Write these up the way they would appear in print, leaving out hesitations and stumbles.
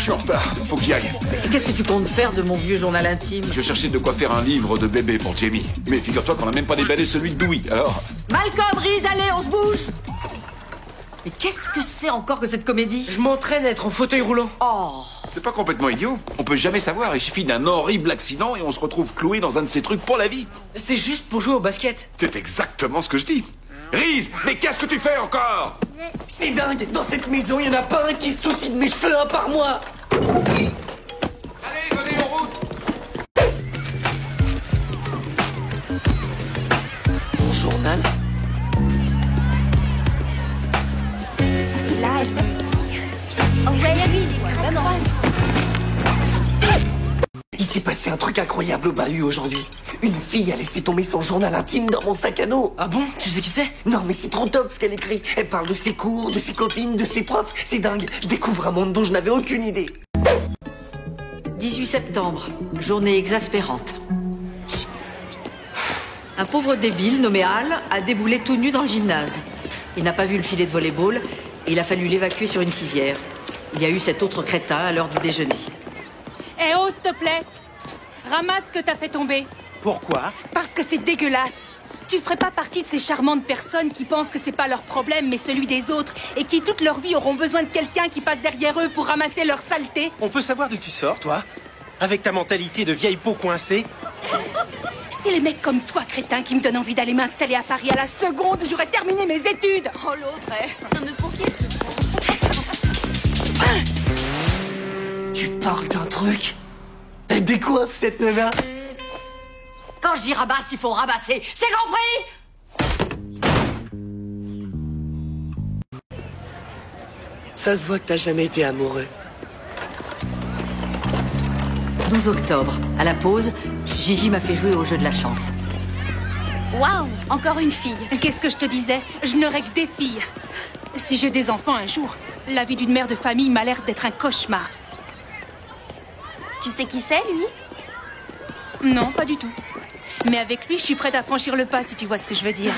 Je suis en retard, faut que j'y aille. Et qu'est-ce que tu comptes faire de mon vieux journal intime? Je cherchais de quoi faire un livre de bébé pour Jamie. Mais figure-toi qu'on n'a même pas déballé celui de Dewey, alors... Malcolm, Reese, allez, on se bouge! Mais qu'est-ce que c'est encore que cette comédie? Je m'entraîne à être en fauteuil roulant. Oh! C'est pas complètement idiot. On peut jamais savoir, il suffit d'un horrible accident et on se retrouve cloué dans un de ces trucs pour la vie. C'est juste pour jouer au basket. C'est exactement ce que je dis. Reese, mais qu'est-ce que tu fais encore? C'est dingue, dans cette maison, il y en a pas un qui se soucie de mes cheveux à part moi. Allez, venez, en route. Mon journal. Là, elle est partie. Oh ouais, oui, il est vraiment rose. Il s'est passé un truc incroyable au bahut aujourd'hui. Une fille a laissé tomber son journal intime dans mon sac à dos. Ah bon? Tu sais qui c'est? Non, mais c'est trop top ce qu'elle écrit. Elle parle de ses cours, de ses copines, de ses profs. C'est dingue. Je découvre un monde dont je n'avais aucune idée. 18 septembre, journée exaspérante. Un pauvre débile nommé Hal a déboulé tout nu dans le gymnase. Il n'a pas vu le filet de volley-ball et il a fallu l'évacuer sur une civière. Il y a eu cet autre crétin à l'heure du déjeuner. Eh oh, s'il te plaît, ramasse ce que t'as fait tomber. Pourquoi? Parce que c'est dégueulasse. Tu ferais pas partie de ces charmantes personnes qui pensent que c'est pas leur problème mais celui des autres et qui toute leur vie auront besoin de quelqu'un qui passe derrière eux pour ramasser leur saleté. On peut savoir d'où tu sors, toi? Avec ta mentalité de vieille peau coincée? C'est les mecs comme toi, crétin, qui me donnent envie d'aller m'installer à Paris à la seconde où j'aurais terminé mes études. Oh, l'autre, Non, mais pour qui elle se prend? Tu parles d'un truc? Elle décoiffe cette nana. Quand je dis ramasse, il faut ramasser. C'est compris? Ça se voit que t'as jamais été amoureux. 12 octobre, à la pause, Gigi m'a fait jouer au jeu de la chance. Waouh, encore une fille. Qu'est-ce que je te disais? Je n'aurai que des filles. Si j'ai des enfants un jour, la vie d'une mère de famille m'a l'air d'être un cauchemar. Tu sais qui c'est, lui? Non, pas du tout. Mais avec lui, je suis prête à franchir le pas, si tu vois ce que je veux dire.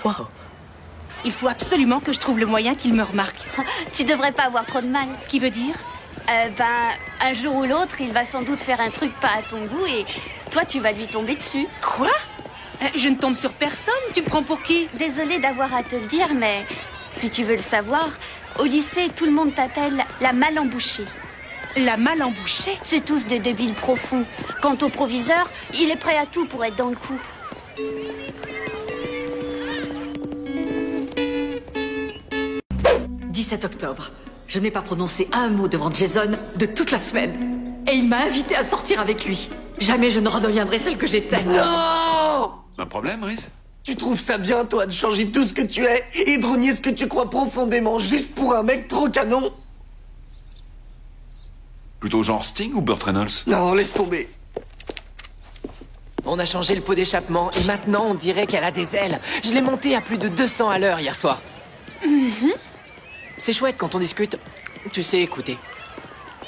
Wow. Il faut absolument que je trouve le moyen qu'il me remarque. Tu devrais pas avoir trop de mal. Ce qui veut dire? Un jour ou l'autre, il va sans doute faire un truc pas à ton goût et toi, tu vas lui tomber dessus. Quoi? Je ne tombe sur personne, tu me prends pour qui? Désolée d'avoir à te le dire, mais si tu veux le savoir, au lycée, tout le monde t'appelle la mal embouchée. La mal embouchée? C'est tous des débiles profonds. Quant au proviseur, il est prêt à tout pour être dans le coup. « 17 octobre. Je n'ai pas prononcé un mot devant Jason de toute la semaine. Et il m'a invité à sortir avec lui. Jamais je ne redeviendrai celle que j'étais. Non! Un problème, Reese? Tu trouves ça bien, toi, de changer tout ce que tu es et de renier ce que tu crois profondément juste pour un mec trop canon? Plutôt genre Sting ou Burt Reynolds? Non, laisse tomber. On a changé le pot d'échappement et maintenant on dirait qu'elle a des ailes. Je l'ai montée à plus de 200 à l'heure hier soir. C'est chouette quand on discute. Tu sais écouter.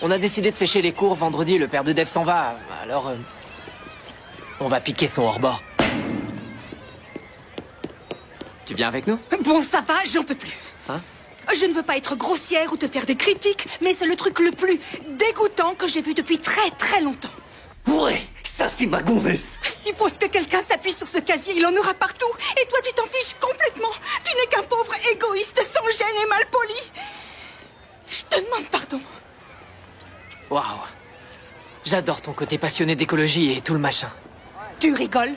On a décidé de sécher les cours vendredi, le père de Dev s'en va. Alors, on va piquer son hors-bord. Tu viens avec nous? Bon, ça va, j'en peux plus. Hein? Je ne veux pas être grossière ou te faire des critiques, mais c'est le truc le plus dégoûtant que j'ai vu depuis très très longtemps. Ouais, ça c'est ma gonzesse. Suppose que quelqu'un s'appuie sur ce casier, il en aura partout. Et toi, tu t'en fiches complètement. Tu n'es qu'un pauvre égoïste sans gêne et mal poli. Je te demande pardon. Waouh. J'adore ton côté passionné d'écologie et tout le machin. Tu rigoles?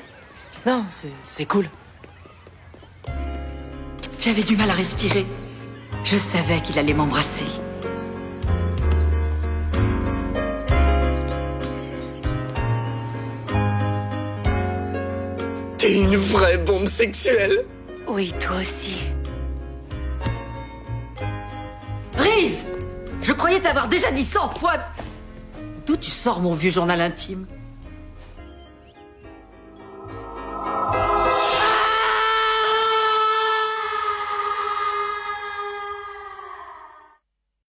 Non, c'est cool. J'avais du mal à respirer. Je savais qu'il allait m'embrasser. T'es une vraie bombe sexuelle. Oui, toi aussi. Reese! Je croyais t'avoir déjà dit 100 fois... D'où tu sors mon vieux journal intime?